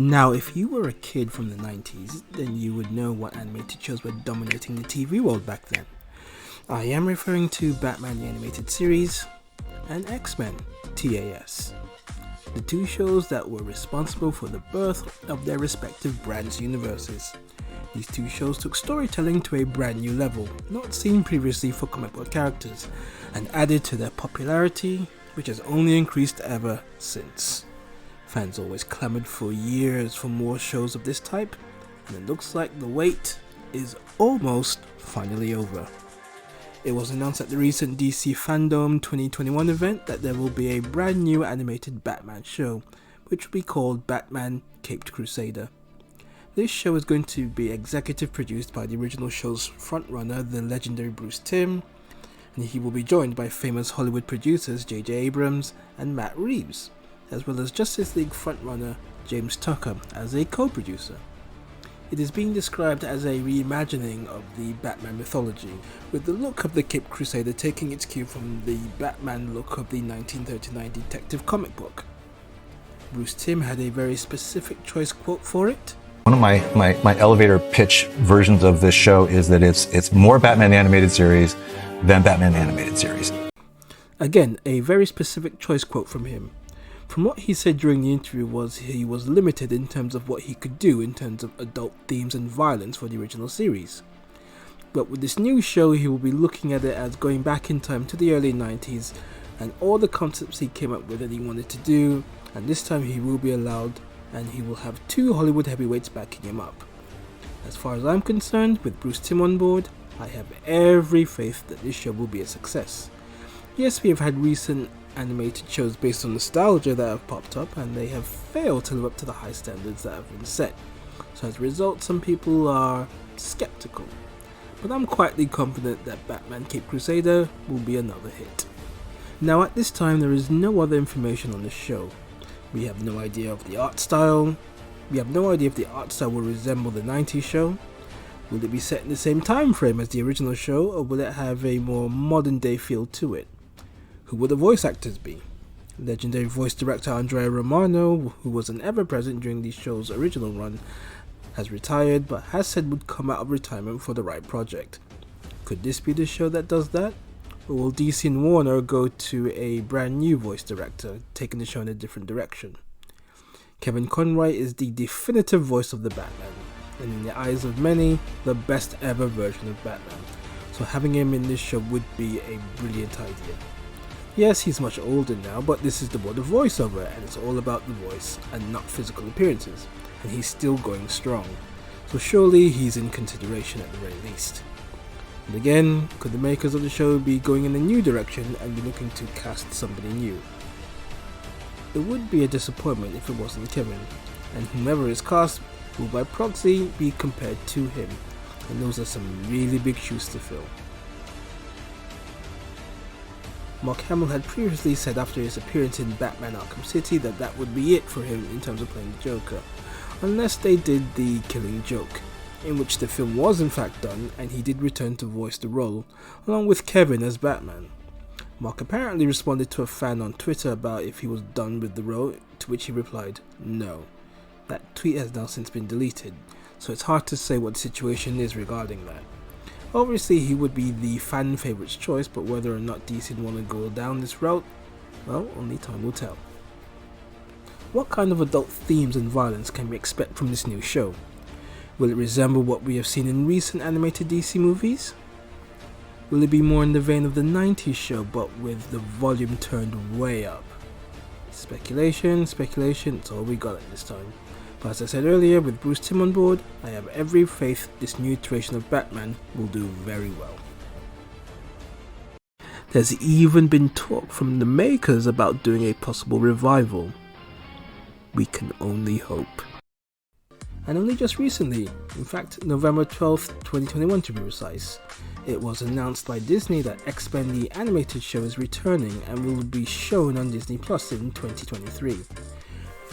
Now, if you were a kid from the 90s, then you would know what animated shows were dominating the TV world back then. I am referring to Batman the Animated Series and Xmen, TAS. The two shows that were responsible for the birth of their respective brands' universes. These two shows took storytelling to a brand new level, not seen previously for comic book characters, and added to their popularity, which has only increased ever since. Fans always clamoured for years for more shows of this type, and it looks like the wait is almost finally over. It was announced at the recent DC Fandom 2021 event that there will be a brand new animated Batman show, which will be called Batman Caped Crusader. This show is going to be executive produced by the original show's frontrunner, the legendary Bruce Timm, and he will be joined by famous Hollywood producers J.J. Abrams and Matt Reeves, as well as Justice League frontrunner James Tucker as a co-producer. It is being described as a reimagining of the Batman mythology, with the look of the Caped Crusader taking its cue from the Batman look of the 1939 detective comic book. Bruce Timm had a very specific choice quote for it. One of my elevator pitch versions of this show is that it's more Batman the Animated Series than Batman the Animated Series. Again, a very specific choice quote from him. From what he said during the interview was he was limited in terms of what he could do in terms of adult themes and violence for the original series. But with this new show he will be looking at it as going back in time to the early 90s and all the concepts he came up with that he wanted to do, and this time he will be allowed and he will have two Hollywood heavyweights backing him up. As far as I'm concerned, with Bruce Timm on board, I have every faith that this show will be a success. Yes, we have had recent animated shows based on nostalgia that have popped up and they have failed to live up to the high standards that have been set. So as a result, some people are skeptical. But I'm quietly confident that Batman Caped Crusader will be another hit. Now at this time there is no other information on the show. We have no idea of the art style. We have no idea if the art style will resemble the 90s show. Will it be set in the same time frame as the original show, or will it have a more modern day feel to it? Who will the voice actors be? Legendary voice director Andrea Romano, who was an ever-present during the show's original run, has retired but has said would come out of retirement for the right project. Could this be the show that does that? Or will DC and Warner go to a brand new voice director, taking the show in a different direction? Kevin Conroy is the definitive voice of the Batman, and in the eyes of many, the best ever version of Batman, so having him in this show would be a brilliant idea. Yes, he's much older now, but this is the world of voiceover, and it's all about the voice and not physical appearances, and he's still going strong, so surely he's in consideration at the very least. And again, could the makers of the show be going in a new direction and be looking to cast somebody new? It would be a disappointment if it wasn't Kevin, and whomever is cast will by proxy be compared to him, and those are some really big shoes to fill. Mark Hamill had previously said after his appearance in Batman Arkham City that that would be it for him in terms of playing the Joker, unless they did the Killing Joke, in which the film was in fact done and he did return to voice the role, along with Kevin as Batman. Mark apparently responded to a fan on Twitter about if he was done with the role, to which he replied, no. That tweet has now since been deleted, so it's hard to say what the situation is regarding that. Obviously he would be the fan favourite's choice, but whether or not DC want to go down this route, well, only time will tell. What kind of adult themes and violence can we expect from this new show? Will it resemble what we have seen in recent animated DC movies? Will it be more in the vein of the 90s show, but with the volume turned way up? Speculation, it's all we got at this time. But as I said earlier, with Bruce Timm on board, I have every faith this new iteration of Batman will do very well. There's even been talk from the makers about doing a possible revival. We can only hope. And only just recently, in fact November 12th, 2021 to be precise, it was announced by Disney that Xmen the animated show is returning and will be shown on Disney Plus in 2023.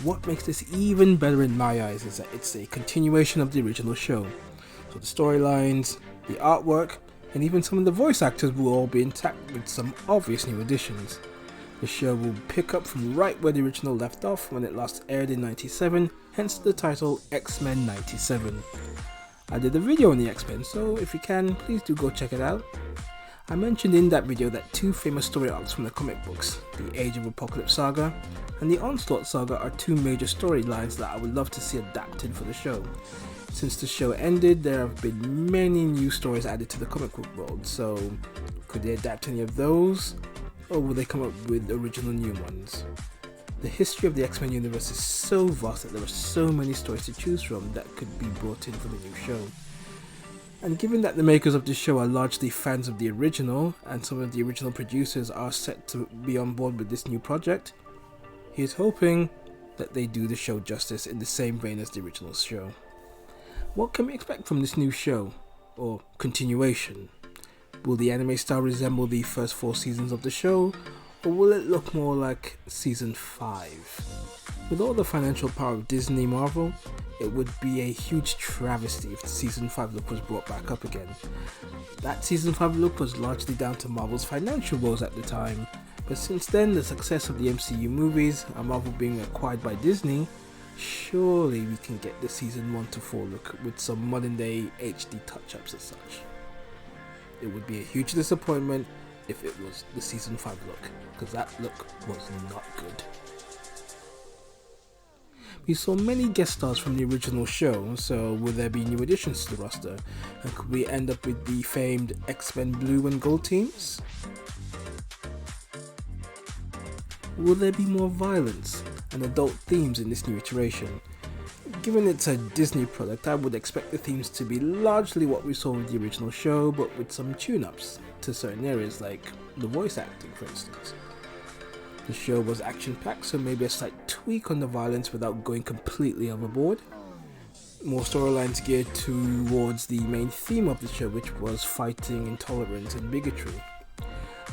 What makes this even better in my eyes is that it's a continuation of the original show. So the storylines, the artwork, and even some of the voice actors will all be intact with some obvious new additions. The show will pick up from right where the original left off when it last aired in 97, hence the title Xmen 97. I did a video on the X-Men, so if you can, please do go check it out. I mentioned in that video that two famous story arcs from the comic books, the Age of Apocalypse saga and the Onslaught saga, are two major storylines that I would love to see adapted for the show. Since the show ended, there have been many new stories added to the comic book world, so could they adapt any of those, or will they come up with original new ones? The history of the X-Men universe is so vast that there are so many stories to choose from that could be brought in for the new show. And given that the makers of this show are largely fans of the original, and some of the original producers are set to be on board with this new project, he is hoping that they do the show justice in the same vein as the original show. What can we expect from this new show, or continuation? Will the anime style resemble the first 4 seasons of the show, or will it look more like season 5? With all the financial power of Disney Marvel, it would be a huge travesty if the season 5 look was brought back up again. That season 5 look was largely down to Marvel's financial woes at the time, but since then the success of the MCU movies and Marvel being acquired by Disney, surely we can get the season 1 to 4 look with some modern day HD touch-ups and such. It would be a huge disappointment if it was the season 5 look, because that look was not good. We saw many guest stars from the original show, so will there be new additions to the roster? And could we end up with the famed X-Men Blue and Gold teams? Will there be more violence and adult themes in this new iteration? Given it's a Disney product, I would expect the themes to be largely what we saw with the original show, but with some tune-ups to certain areas like the voice acting, for instance. The show was action-packed, so maybe a slight tweak on the violence without going completely overboard. More storylines geared towards the main theme of the show, which was fighting intolerance and bigotry.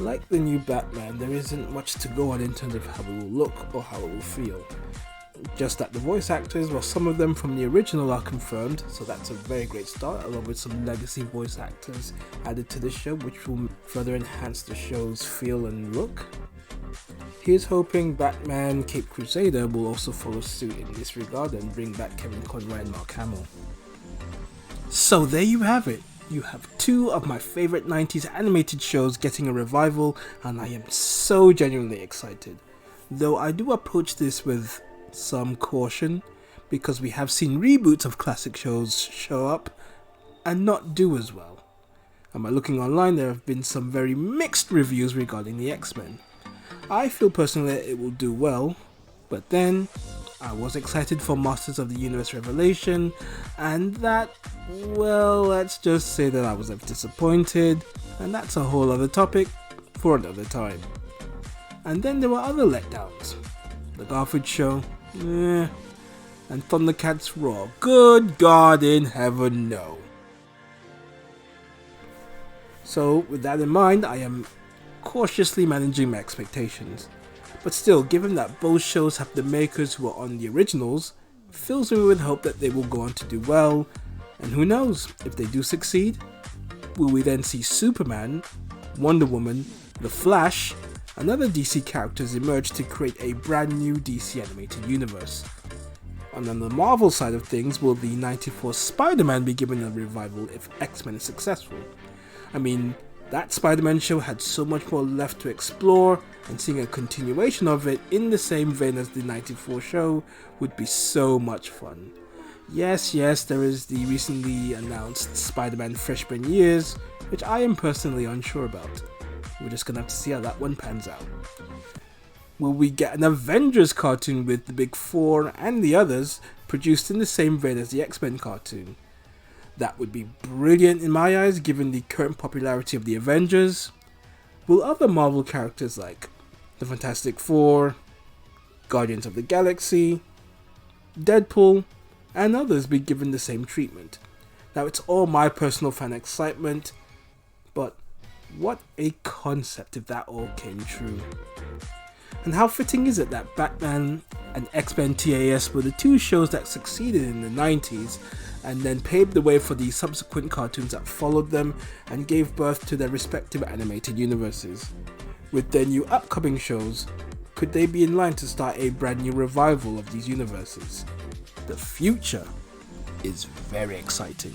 Like the new Batman, there isn't much to go on in terms of how it will look or how it will feel. Just that the voice actors, well, some of them from the original are confirmed, so that's a very great start, along with some legacy voice actors added to the show, which will further enhance the show's feel and look. Here's hoping Batman Caped Crusader will also follow suit in this regard and bring back Kevin Conroy and Mark Hamill. So there you have it. You have 2 of my favorite 90s animated shows getting a revival, and I am so genuinely excited. Though I do approach this with some caution, because we have seen reboots of classic shows show up and not do as well. And by looking online, there have been some very mixed reviews regarding the X-Men. I feel personally that it will do well, but then I was excited for Masters of the Universe Revelation, and that, well, let's just say that I was disappointed, and that's a whole other topic for another time. And then there were other letdowns. The Garfield Show, and Thundercats Raw, good God in heaven, no. So with that in mind, I am cautiously managing my expectations. But still, given that both shows have the makers who are on the originals, fills me with hope that they will go on to do well, and who knows, if they do succeed, will we then see Superman, Wonder Woman, The Flash, and other DC characters emerge to create a brand new DC animated universe? And on the Marvel side of things, will the 94 Spider-Man be given a revival if X-Men is successful? I mean, that Spider-Man show had so much more left to explore, and seeing a continuation of it in the same vein as the 94 show would be so much fun. Yes, there is the recently announced Spider-Man Freshman Years, which I am personally unsure about. We're just gonna have to see how that one pans out. Will we get an Avengers cartoon with the Big Four and the others produced in the same vein as the X-Men cartoon? That would be brilliant in my eyes, given the current popularity of the Avengers. Will other Marvel characters like the Fantastic Four, Guardians of the Galaxy, Deadpool, and others be given the same treatment? Now, it's all my personal fan excitement, but what a concept if that all came true. And how fitting is it that Batman and X-Men TAS were the 2 shows that succeeded in the 90s and then paved the way for the subsequent cartoons that followed them and gave birth to their respective animated universes. With their new upcoming shows, could they be in line to start a brand new revival of these universes? The future is very exciting.